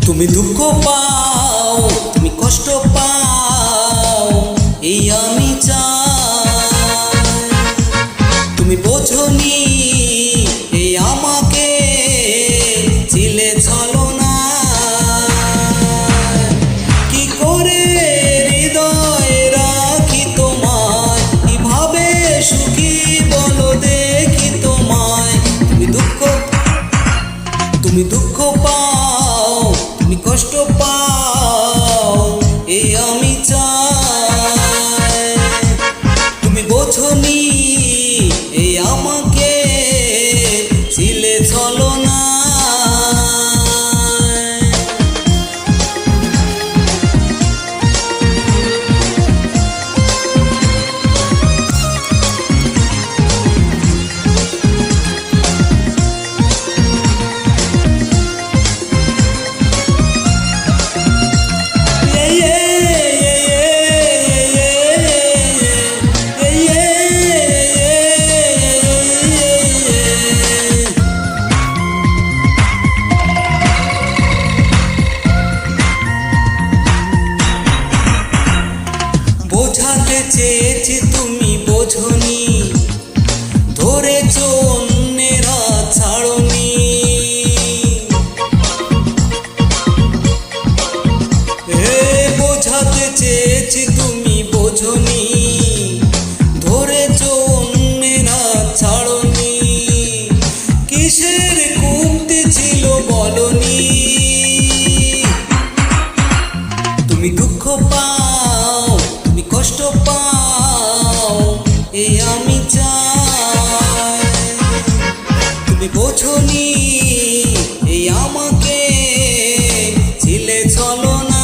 তুমি দুঃখ পাও, তুমি কষ্ট পাও, এই আমি চাই। তুমি বোঝনি এই আমাকে, ছিলে ছলনা। কি করে হৃদয়ে রাখি তোমায়, কিভাবে সুখী বলো দেখি তোমায়। তুমি দুঃখ পাও, তুমি কষ্ট পাও, এই আমি চাই। তুমি বোঝনি এই আমাকে, ছিলে ছলনা। বোঝাতে চেয়েছি তুমি বোঝনি, ধরেছ অন্যেরা ছাড়নি। বোঝাতে চেয়েছি তুমি বোঝনি, ধরেছ অন্যেরা ছাড়নি। কিসের কমতি ছিল বলনি। তুমি দুঃখ পাও, তুমি কষ্ট পাও, এই আমি চাই। তুমি বোঝনি এই আমাকে, ছিলে ছলনা।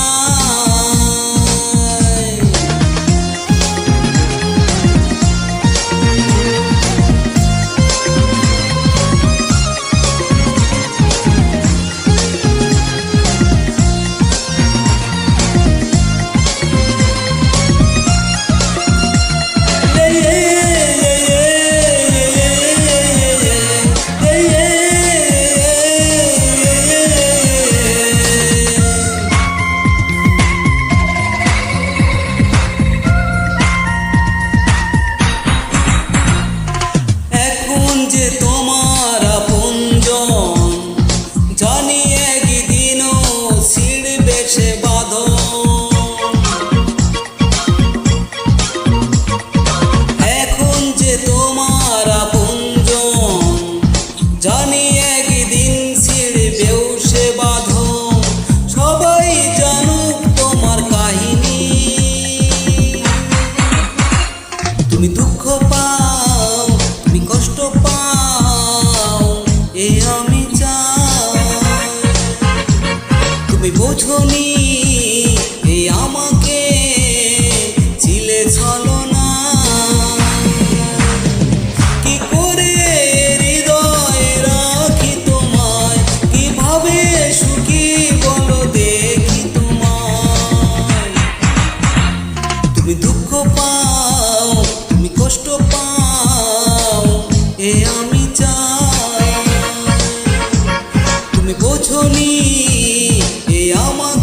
যে তোমার আপনজন, জানি একদিনও ছিড়বে সে বাঁধন। এখন যে তোমার আপনজন, জানি একদিন ছিড়বেও সে বাঁধন। সবাই জানুক তোমার কাহিনী। তুমি দুঃখ পাও, তুমি কষ্ট পাও, এই আমি চাই। তুমি বোঝনি এই আমাকে, ছিলে ছলনা। কি করে হৃদয়ে রাখি তোমায়, কিভাবে সুখী বলো দেখি তোমায়। তুমি দুঃখ পাও, তুমি কষ্ট পাও, এ আমি চাই। তুমি বোঝনি এই আমাকে।